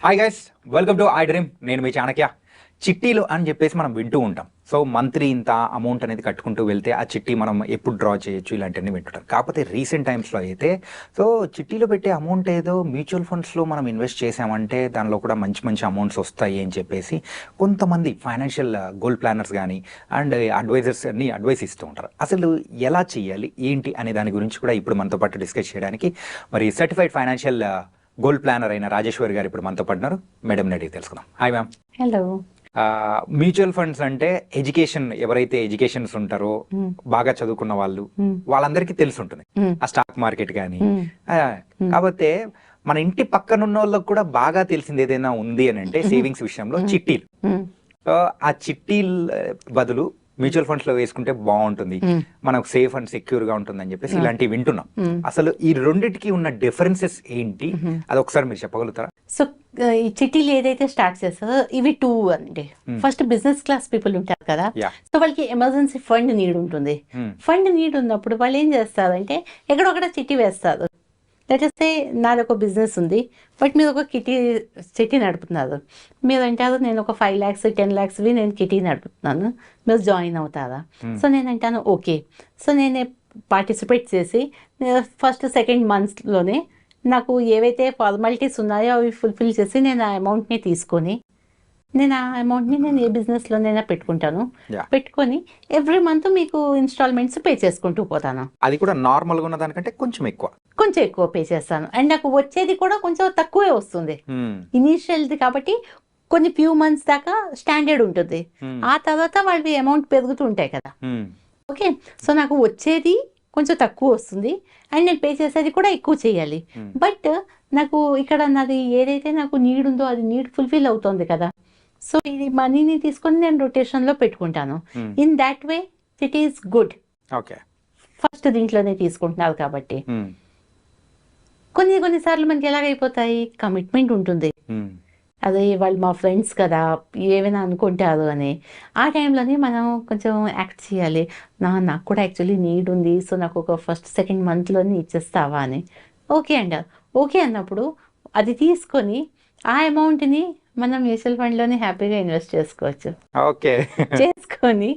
Hi guys, welcome to I dream. నేను మీ చాణక్య. చిట్టీలు అని చెప్పేసి మనం వింటూ ఉంటాం. సో మంత్లీ ఇంత అమౌంట్ అనేది కట్టుకుంటూ వెళ్తే ఆ చిట్టి మనం ఎప్పుడు డ్రా చేయొచ్చు ఇలాంటివన్నీ వింటుంటాం. కాకపోతే రీసెంట్ టైమ్స్లో అయితే సో చిట్టీలో పెట్టే అమౌంట్ ఏదో మ్యూచువల్ ఫండ్స్లో మనం ఇన్వెస్ట్ చేసామంటే దానిలో కూడా మంచి మంచి అమౌంట్స్ వస్తాయి అని చెప్పేసి కొంతమంది ఫైనాన్షియల్ గోల్ ప్లానర్స్ కానీ అండ్ అడ్వైజర్స్ అన్ని అడ్వైస్ ఇస్తూ ఉంటారు. అసలు ఎలా చేయాలి ఏంటి అనే దాని గురించి కూడా ఇప్పుడు మనతో పాటు డిస్కస్ చేయడానికి మరి సర్టిఫైడ్ ఫైనాన్షియల్ గోల్డ్ ప్లానర్ అయిన రాజేశ్వరి గారు ఇప్పుడు మనతో పడినారు. మేడం అడిగి తెలుసుకుందాం. Hi ma'am. Hello. Mutual funds అంటే ఎడ్యుకేషన్, ఎవరైతే ఎడ్యుకేషన్స్ ఉంటారో బాగా చదువుకున్న వాళ్ళందరికీ తెలిసి ఉంటుంది ఆ స్టాక్ మార్కెట్ కానీ. కాకపోతే మన ఇంటి పక్కనున్న వాళ్ళకి కూడా బాగా తెలిసింది ఏదైనా ఉంది అని అంటే సేవింగ్స్ విషయంలో చిట్టీలు. సో ఆ చిట్టీల బదులు మ్యూచువల్ ఫండ్స్ లో వేసుకుంటే బాగుంటుంది, మనకు సేఫ్ అండ్ సెక్యూర్ గా ఉంటుంది అని చెప్పేసి ఇలాంటివి వింటున్నాం. అసలు ఈ రెండింటికి ఉన్న డిఫరెన్సెస్ ఏంటి అది ఒకసారి మీరు చెప్పగలుగుతారా? సో ఈ చిట్టీలు ఏదైతే స్టార్ట్ చేస్తారో ఇవి టూ అండి. ఫస్ట్ బిజినెస్ క్లాస్ పీపుల్ ఉంటారు కదా, సో వాళ్ళకి ఎమర్జెన్సీ ఫండ్ నీడ్ ఉంటుంది. ఫండ్ నీడ్ ఉన్నప్పుడు వాళ్ళు ఏం చేస్తారంటే ఎక్కడొక్కడ చిట్టి వేస్తారు. లేటెస్తే నాది ఒక బిజినెస్ ఉంది, బట్ మీరు ఒక చిట్టి నడుపుతున్నారు. మీరు అంటారు నేను ఒక 5 lakhs 10 lakhs నేను చిట్టి నడుపుతున్నాను, మీరు జాయిన్ అవుతారా? సో నేను అంటాను ఓకే. సో నేను పార్టిసిపేట్ చేసి ఫస్ట్ సెకండ్ మంత్స్లోనే నాకు ఏవైతే ఫార్మాలిటీస్ ఉన్నాయో అవి ఫుల్ఫిల్ చేసి నేను ఆ అమౌంట్ని తీసుకొని నేను ఆ అమౌంట్ని నేను ఏ బిజినెస్లోనైనా పెట్టుకుంటాను. పెట్టుకొని ఎవ్రీ మంత్ మీకు ఇన్స్టాల్మెంట్స్ పే చేసుకుంటూ పోతాను. అది కూడా నార్మల్గా ఉన్న దానికంటే కొంచెం ఎక్కువ పే చేస్తాను. అండ్ నాకు వచ్చేది కూడా కొంచెం తక్కువే వస్తుంది ఇనీషియల్ది కాబట్టి. కొన్ని ఫ్యూ మంత్స్ దాకా స్టాండర్డ్ ఉంటుంది, ఆ తర్వాత వాళ్ళవి అమౌంట్ పెరుగుతూ ఉంటాయి కదా. ఓకే, సో నాకు వచ్చేది కొంచెం తక్కువ వస్తుంది అండ్ నేను పే చేసేది కూడా ఎక్కువ చేయాలి. బట్ నాకు ఇక్కడ నాది ఏదైతే నాకు నీడ్ ఉందో అది నీడ్ ఫుల్ఫిల్ అవుతుంది కదా. సో ఇది మనీని తీసుకొని నేను రొటేషన్లో పెట్టుకుంటాను. In that way it is good. Okay, first దీంట్లోనే తీసుకుంటున్నారు కాబట్టి. కొన్నిసార్లు మనకి ఎలాగైపోతాయి, కమిట్మెంట్ ఉంటుంది, అదే వాళ్ళు మా ఫ్రెండ్స్ కదా ఏమైనా అనుకుంటారు అని. ఆ టైంలోనే మనం కొంచెం యాక్ట్ చేయాలి. నాకు కూడా యాక్చువల్లీ నీడ్ ఉంది, సో నాకు ఒక ఫస్ట్ సెకండ్ మంత్లోనే ఇచ్చేస్తావా అని. ఓకే అంటారు. ఓకే అన్నప్పుడు అది తీసుకొని ఆ అమౌంట్ని మనం మ్యూచువల్ ఫండ్లోనే హ్యాపీగా ఇన్వెస్ట్ చేసుకోవచ్చు. ఓకే, చేసుకొని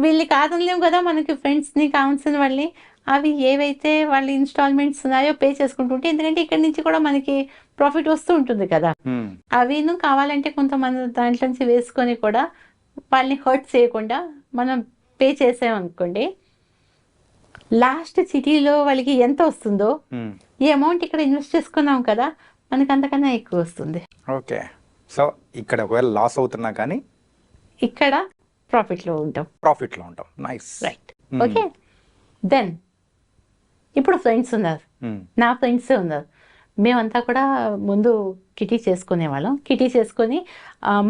వీళ్ళని కాదనలేము కదా, మనకి ఫ్రెండ్స్ని కావాల్సిన వాళ్ళని అవి ఏవైతే వాళ్ళ ఇన్స్టాల్మెంట్స్ ఉన్నాయో పే చేసుకుంటుంటే, ఎందుకంటే ఇక్కడ నుంచి కూడా మనకి ప్రాఫిట్ వస్తూ ఉంటుంది కదా. అవిను కావాలంటే కొంతమంది దాంట్లో నుంచి వేసుకొని కూడా వాళ్ళని హర్ట్ చేయకుండా మనం పే చేసామనుకోండి, లాస్ట్ సిటీలో వాళ్ళకి ఎంత వస్తుందో ఈ అమౌంట్ ఇక్కడ ఇన్వెస్ట్ చేసుకున్నాం కదా మనకి అంతకన్నా ఎక్కువ వస్తుంది. ఓకే, సో ఇక్కడ ఒకవేళ లాస్ అవుతున్నా కానీ ఇక్కడ ప్రాఫిట్లో ఉంటాం. Nice, right. ఓకే, దెన్ ఇప్పుడు ఫ్రెండ్స్ ఉన్నారు, నా ఫ్రెండ్సే ఉన్నారు. మేమంతా కూడా ముందు కిటీ చేసుకునేవాళ్ళం. కిటీ చేసుకొని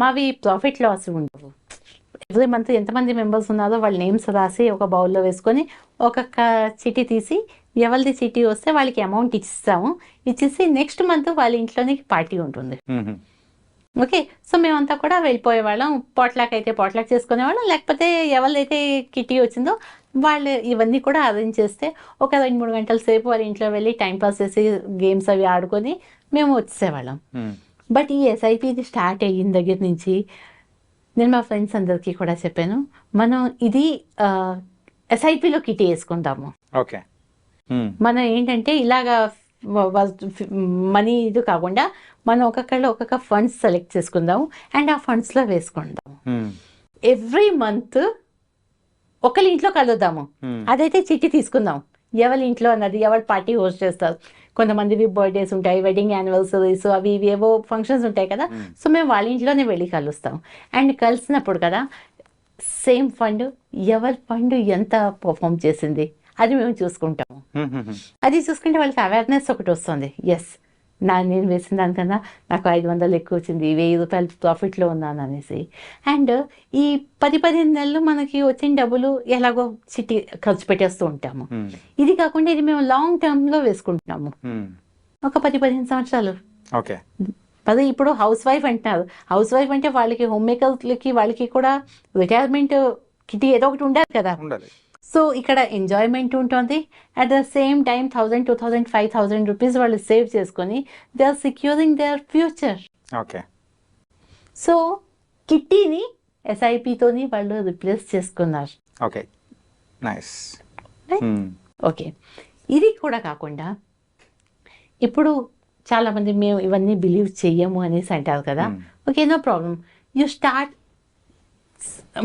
మావి ప్రాఫిట్ లాస్ ఉండవు. ఎవ్రీ మంత్ ఎంతమంది మెంబర్స్ ఉన్నారో వాళ్ళ నేమ్స్ రాసి ఒక బౌల్లో వేసుకొని ఒక్కొక్క చిటీ తీసి ఎవరిది చిటీ వస్తే వాళ్ళకి అమౌంట్ ఇచ్చిస్తాము. ఇచ్చేసి నెక్స్ట్ మంత్ వాళ్ళ ఇంట్లోనే పార్టీ ఉంటుంది. ఓకే, సో మేమంతా కూడా వెళ్ళిపోయేవాళ్ళం. పాట్లాక్ అయితే పాట్లాక్ చేసుకునేవాళ్ళం, లేకపోతే ఎవరైతే కిటీ వచ్చిందో వాళ్ళు ఇవన్నీ కూడా అరేంజ్ చేస్తే ఒక 2-3 గంటల సేపు వాళ్ళ ఇంట్లో వెళ్ళి టైంపాస్ చేసి గేమ్స్ అవి ఆడుకొని మేము వచ్చేసేవాళ్ళం. బట్ ఈ ఎస్ఐపి స్టార్ట్ అయిన దగ్గర నుంచి నేను మా ఫ్రెండ్స్ అందరికీ కూడా చెప్పాను, మనం ఇది ఎస్ఐపిలో కిటీ వేసుకుందాము. ఓకే, మనం ఏంటంటే ఇలాగా మనీ ఇది కాకుండా మనం ఒక్కొక్క ఫండ్స్ సెలెక్ట్ చేసుకుందాము అండ్ ఆ ఫండ్స్లో వేసుకుందాము. ఎవ్రీ మంత్ ఒకరి ఇంట్లో కలుద్దాము. అదైతే చిట్టి తీసుకుందాం, ఎవరి ఇంట్లో అన్నది ఎవరి పార్టీ హోస్ట్ చేస్తారు. కొంతమందివి బర్త్డేస్ ఉంటాయి, వెడ్డింగ్ యానివర్సరీస్, అవి ఇవి ఏవో ఫంక్షన్స్ ఉంటాయి కదా. సో మేము వాళ్ళ ఇంట్లోనే వెళ్ళి కలుస్తాం. అండ్ కలిసినప్పుడు కదా సేమ్ ఫండ్ ఎవరి ఫండ్ ఎంత పర్ఫామ్ చేసింది అది మేము చూసుకుంటాము. అది చూసుకుంటే వాళ్ళకి అవేర్నెస్ ఒకటి వస్తుంది. ఎస్, నేను వేసిన దానికన్నా నాకు 500 ఎక్కువ వచ్చింది, 1000 రూపాయలు ప్రాఫిట్లో ఉన్నాను అనేసి. అండ్ ఈ 10-15 నెలలు మనకి వచ్చిన డబ్బులు ఎలాగో చిట్టి ఖర్చు పెట్టేస్తూ ఉంటాము. ఇది కాకుండా ఇది మేము లాంగ్ టర్మ్లో వేసుకుంటున్నాము, ఒక 10-15 సంవత్సరాలు. ఓకే, అదే ఇప్పుడు హౌస్ వైఫ్ అంటున్నారు. హౌస్ వైఫ్ అంటే వాళ్ళకి హోమ్ మేకర్స్కి వాళ్ళకి కూడా రిటైర్మెంట్ కిటీ ఏదో ఒకటి ఉండాలి కదా. సో ఇక్కడ ఎంజాయ్మెంట్ ఉంటుంది. At the same time 1000, 2000, 5000 rupees వాళ్ళు సేవ్ చేసుకొని they are securing their future. Okay. So కిట్టీని ఎస్ఐపితోని వాళ్ళు రిప్లేస్ చేసుకున్నారు. Okay, nice. ఓకే, ఇది కూడా కాకుండా ఇప్పుడు చాలామంది మేము ఇవన్నీ బిలీవ్ చెయ్యము అనేసి అంటారు కదా. Okay, no problem. You start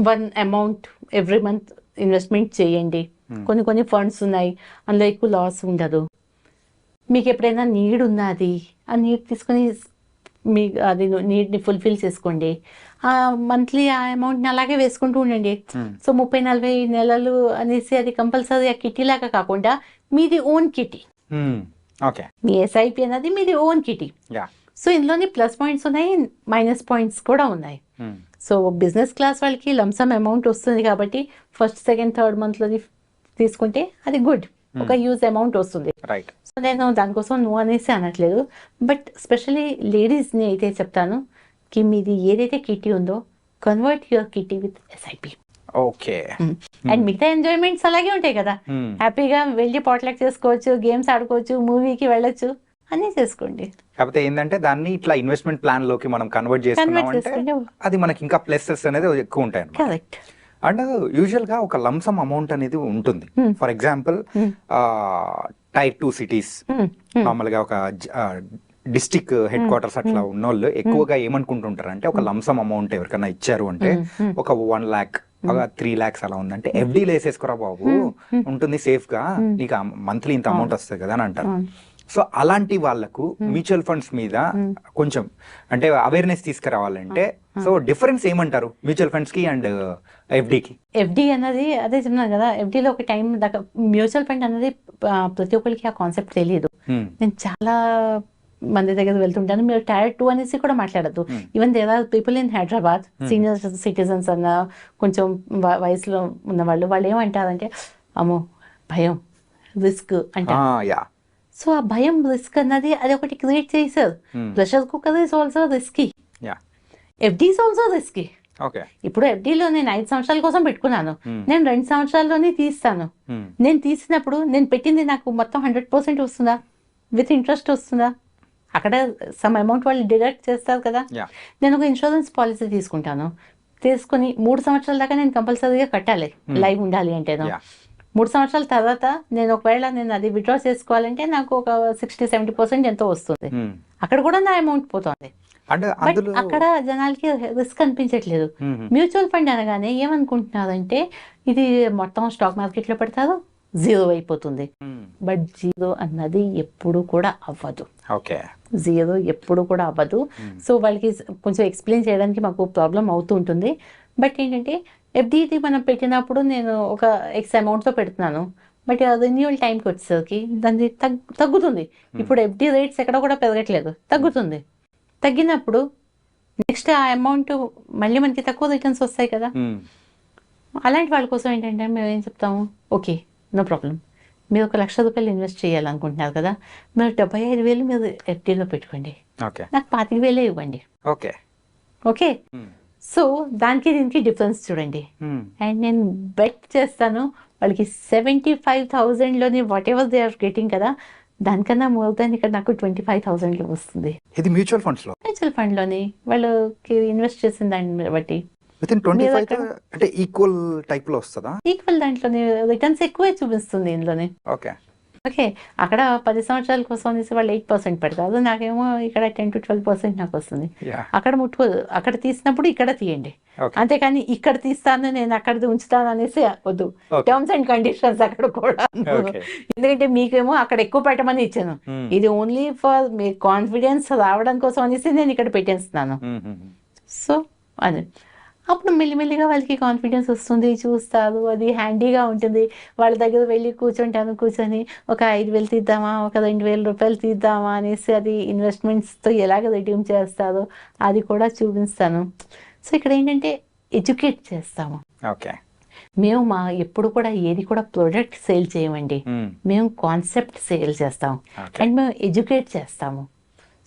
one amount every month investment చేయండి. కొన్ని ఫండ్స్ ఉన్నాయి, అందులో ఎక్కువ లాస్ ఉండదు. మీకు ఎప్పుడైనా నీడ్ ఉన్నది, ఆ నీడ్ తీసుకొని మీ అది నీడ్ని ఫుల్ఫిల్ చేసుకోండి. మంత్లీ ఆ అమౌంట్ని అలాగే వేసుకుంటూ ఉండండి. సో 30-40 నెలలు అనేసి అది కంపల్సరీ ఆ కిటీ లాగా కాకుండా మీది ఓన్ కిటీ. ఓకే, మీ ఎస్ఐపి అనేది మీది ఓన్ కిటీ. సో ఇందులోని ప్లస్ పాయింట్స్ ఉన్నాయి, మైనస్ పాయింట్స్ కూడా ఉన్నాయి. సో బిజినెస్ క్లాస్ వాళ్ళకి లంసమ్ అమౌంట్ వస్తుంది కాబట్టి ఫస్ట్, సెకండ్, థర్డ్ మంత్లోది తీసుకుంటే అది గుడ్, ఒక యూజ్ అమౌంట్ వస్తుంది. రైట్. సో నేను దానికోసం నువ్వు అనేసి అనట్లేదు, బట్ స్పెషలీ లేడీస్ని అయితే చెప్తాను కి మీది ఏదైతే కిటీ ఉందో convert your kitty with SIP. Okay. And మిగతా ఎంజాయ్మెంట్స్ అలాగే ఉంటాయి కదా, హ్యాపీగా వెళ్ళి పాట్లక్ చేసుకోవచ్చు, గేమ్స్ ఆడుకోవచ్చు, మూవీకి వెళ్ళొచ్చు, అన్నీ చేసుకోండి. కాకపోతే ఏంటంటే దాన్ని ఇట్లా ఇన్వెస్ట్మెంట్ ప్లాన్ లోకి మనం కన్వర్ట్ చేసుకున్నామంటే అది మనకి ఇంకా ప్లసెస్ అనేది ఎక్కువ ఉంటాయి. కరెక్ట్. అండ్ యూజువల్ గా ఒక లంసమ్ అమౌంట్ అనేది ఉంటుంది. For example tier 2 cities, normal గా ఒక డిస్టిక్ హెడ్ క్వార్టర్స్ అట్లా ఉన్నోళ్ళు ఎక్కువగా ఏమనుకుంటుంటారు అంటే ఒక లంసమ్ అమౌంట్ ఎవరికైనా ఇచ్చారు అంటే ఒక 1 lakh, 3 lakhs అలా ఉందంటే ఎఫ్డీలో వేసేసుకోరా బాబు, ఉంటుంది సేఫ్ గా, నీకు మంత్లీ ఇంత అమౌంట్ వస్తుంది కదా అని అంటారు. సో అలాంటి వాళ్ళకు మ్యూచువల్ ఫండ్స్ మీద కొంచెం అంటే అవేర్నెస్ తీసుకురావాలంటే సో డిఫరెన్స్ ఏమంటారు మ్యూచువల్ ఫండ్స్ కి అండ్ ఎఫ్డీకి? ఎఫ్డీ అన్నది అదే చెప్తున్నాను కదా, ఎఫ్డీలో ఒక టైం దాకా మ్యూచువల్ ఫండ్ అనేది ప్రతి ఒక్కరికి ఆ కాన్సెప్ట్ తెలియదు. నేను చాలా మంది దగ్గర వెళ్తుంటాను, మీరు టైర్ 2 అనేసి కూడా మాట్లాడద్దు. Even there are people in Hyderabad, senior citizens అన్న కొంచెం వయసులో ఉన్న వాళ్ళు ఏమంటారంటే అమ్మో భయం, రిస్క్ అంటారు. సో ఆ భయం, రిస్క్ అన్నది అది ఒకటి క్రియేట్ చేశారు. Pressure cooker is also risky, FD is also risky. ఇప్పుడు ఎఫ్డీలో నేను 5 సంవత్సరాల కోసం పెట్టుకున్నాను, నేను 2 సంవత్సరాల్లోనే తీస్తాను. నేను తీసినప్పుడు నేను పెట్టింది నాకు మొత్తం 100% వస్తుందా, విత్ ఇంట్రెస్ట్ వస్తుందా? అక్కడ సమ్ అమౌంట్ వాళ్ళు డిడక్ట్ చేస్తారు కదా. నేను ఒక ఇన్సూరెన్స్ పాలసీ తీసుకుంటాను, తీసుకుని 3 సంవత్సరాల దాకా నేను కంపల్సరీగా కట్టాలి, లైవ్ ఉండాలి అంటేను. 3 సంవత్సరాల తర్వాత నేను ఒకవేళ నేను అది విత్డ్రా చేసుకోవాలంటే నాకు ఒక 60-70% ఎంతో వస్తుంది. అక్కడ కూడా నా అమౌంట్ పోతుంది. బట్ అక్కడ జనాలకి రిస్క్ అనిపించట్లేదు. మ్యూచువల్ ఫండ్ అనగానే ఏమనుకుంటున్నారంటే ఇది మొత్తం స్టాక్ మార్కెట్ లో పెడతారు, జీరో అయిపోతుంది. బట్ జీరో అన్నది ఎప్పుడు కూడా అవ్వదు. జీరో ఎప్పుడు కూడా అవ్వదు. సో వాళ్ళకి కొంచెం ఎక్స్ప్లెయిన్ చేయడానికి మాకు ప్రాబ్లం అవుతూ ఉంటుంది. బట్ ఏంటంటే ఎఫ్డీది మనం పెట్టినప్పుడు నేను ఒక ఎక్స్ అమౌంట్తో పెడుతున్నాను, బట్ రెన్యూవల్ టైంకి వచ్చేసరికి దాన్ని తగ్గుతుంది. ఇప్పుడు ఎఫ్డీ రేట్స్ ఎక్కడ కూడా పెరగట్లేదు, తగ్గుతుంది. తగ్గినప్పుడు నెక్స్ట్ ఆ అమౌంట్ మళ్ళీ మనకి తక్కువ రిటర్న్స్ వస్తాయి కదా. అలాంటి వాళ్ళ కోసం ఏంటంటే మేము ఏం చెప్తాము, ఓకే నో ప్రాబ్లం, మీరు 1 లక్ష రూపాయలు ఇన్వెస్ట్ చేయాలనుకుంటున్నారు కదా, మీరు 75,000 మీరు ఎఫ్డీలో పెట్టుకోండి, నాకు 25,000 ఇవ్వండి. ఓకే, సో దానికి దీనికి డిఫరెన్స్ చూడండి. అండ్ నేను బెట్ చేస్తాను వాళ్ళకి 75,000లోని whatever they are getting కదా, దానికన్నా మోర్ దాన్ ఇక్కడ నాకు 25,000 వస్తుంది. ఇది మ్యూచువల్ ఫండ్స్ లో, మ్యూచువల్ ఫండ్ లోని వాళ్ళకి ఇన్వెస్ట్ చేసిన దాన్ని బట్టి అంటే ఈక్వల్ టైప్ లో వస్తుందా? ఈక్వల్ దాంట్లోనే రిటర్న్స్ ఎక్కువే చూపిస్తుంది ఇందులోనే. ఓకే, అక్కడ 10 సంవత్సరాల కోసం అనేసి వాళ్ళు 8% పెడతారు, నాకేమో ఇక్కడ 10-12% నాకు వస్తుంది. అక్కడ ముట్టుకోదు, అక్కడ తీసినప్పుడు ఇక్కడ తీయండి, అంతేకాని ఇక్కడ తీస్తాను నేను అక్కడ ఉంచుతాను అనేసి వద్దు. టర్మ్స్ అండ్ కండిషన్స్ అక్కడ కూడా, ఎందుకంటే మీకేమో అక్కడ ఎక్కువ పెట్టమని ఇచ్చాను, ఇది ఓన్లీ ఫర్ మీ కాన్ఫిడెన్స్ రావడం కోసం అనేసి నేను ఇక్కడ పెట్టేస్తున్నాను. సో అది అప్పుడు మెల్లిమెల్లిగా వాళ్ళకి కాన్ఫిడెన్స్ వస్తుంది, చూస్తారు, అది హ్యాండీగా ఉంటుంది. వాళ్ళ దగ్గర వెళ్ళి కూర్చొని ఒక 5,000 తీద్దామా, ఒక 2,000 రూపాయలు తీద్దామా అనేసి అది ఇన్వెస్ట్మెంట్స్తో ఎలాగ రెడ్యూమ్ చేస్తారో అది కూడా చూపిస్తాను. సో ఇక్కడ ఏంటంటే ఎడ్యుకేట్ చేస్తాము. మేము ఎప్పుడు కూడా ఏది కూడా ప్రొడక్ట్ సేల్ చేయమండి, మేము కాన్సెప్ట్ సేల్ చేస్తాము అండ్ మేము ఎడ్యుకేట్ చేస్తాము.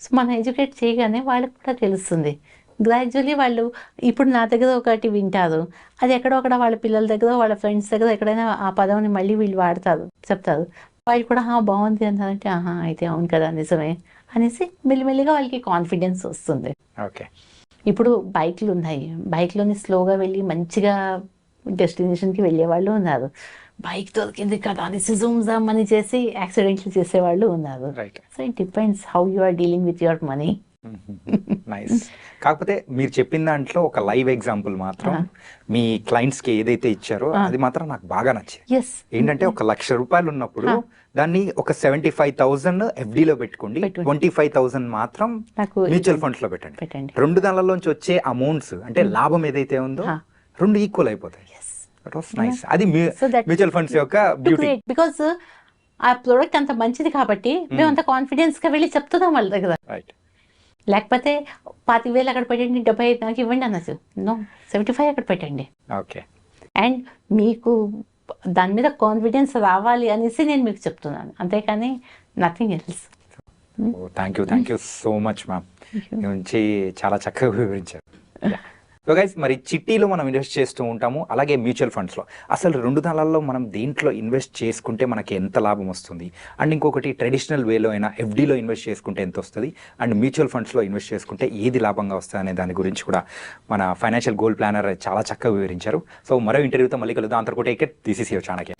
సో మనం ఎడ్యుకేట్ చేయగానే వాళ్ళకి కూడా తెలుస్తుంది. గ్రాడ్యువల్లీ వాళ్ళు ఇప్పుడు నా దగ్గర ఒకటి వింటారు, అది ఎక్కడో అక్కడ వాళ్ళ పిల్లల దగ్గర, వాళ్ళ ఫ్రెండ్స్ దగ్గర ఎక్కడైనా ఆ పదంని మళ్ళీ వీళ్ళు వాడతారు, చెప్తారు. వాళ్ళు కూడా బాగుంది అన్నారంటే ఆహా అయితే అవును కదా నిజమే అనేసి మెల్లిమెల్లిగా వాళ్ళకి కాన్ఫిడెన్స్ వస్తుంది. ఓకే. ఇప్పుడు బైక్లు ఉన్నాయి, బైక్లోని స్లోగా వెళ్ళి మంచిగా డెస్టినేషన్కి వెళ్ళే వాళ్ళు ఉన్నారు, బైక్ దొరికింది కదా అనేసి జూమ్ జామ్ అని చేసి యాక్సిడెంట్లు చేసేవాళ్ళు ఉన్నారు. Right. So it depends how you are dealing with your money. Nice. కాకపోతే మీరు చెప్పిన దాంట్లో ఒక లైవ్ ఎగ్జాంపుల్ మాత్రం మీ క్లయింట్స్ కి ఏదైతే ఇచ్చారో అది మాత్రం నాకు బాగా నచ్చింది. ఎస్, ఏంటంటే ₹1,00,000 ఉన్నప్పుడు దాన్ని ఒక 75,000 FD లో పెట్టుకోండి, 25,000 మాత్రం నాకు మ్యూచువల్ ఫండ్స్ లో పెట్టండి. పెట్టండి. రెండు దానిలోంచి వచ్చే అమౌంట్స్ అంటే లాభం ఏదైతే ఉందో రెండు ఈక్వల్ అయిపోతాయి. That was nice. అది మ్యూచువల్ ఫండ్స్ యొక్క బ్యూటీ. బికాస్ ఆ ప్రోడక్ట్ అంత మంచిది కాబట్టి మేము అంత కాన్ఫిడెన్స్ గా వెళ్ళి చెప్తున్నాం వాళ్ళ దగ్గర. రైట్. లేకపోతే 25,000 అక్కడ పెట్టండి, 75 నాకు ఇవ్వండి అనొచ్చు. నో, 75 అక్కడ పెట్టండి. ఓకే. అండ్ మీకు దాని మీద కాన్ఫిడెన్స్ రావాలి అనేసి నేను మీకు చెప్తున్నాను, అంతేకాని nothing else. Thank you so much ma'am. నుంచి చాలా చక్కగా వివరించారు. సో గైస్, మరి చిట్టీలో మనం ఇన్వెస్ట్ చేస్తూ ఉంటాము, అలాగే మ్యూచువల్ ఫండ్స్లో. అసలు రెండు దానిలో మనం దేంట్లో ఇన్వెస్ట్ చేసుకుంటే మనకి ఎంత లాభం వస్తుంది, అండ్ ఇంకొకటి ట్రెడిషనల్ వేలో అయినా FDలో ఇన్వెస్ట్ చేసుకుంటే ఎంత వస్తుంది, అండ్ మ్యూచువల్ ఫండ్స్లో ఇన్వెస్ట్ చేసుకుంటే ఏది లాభంగా వస్తుంది అనే దాని గురించి కూడా మన ఫైనాన్షియల్ గోల్ ప్లానర్ చాలా చక్కగా వివరించారు. సో మరో ఇంటర్వ్యూతో మళ్ళీ కలుద్దాం. అంతవరకు take care. This is your Chanakya.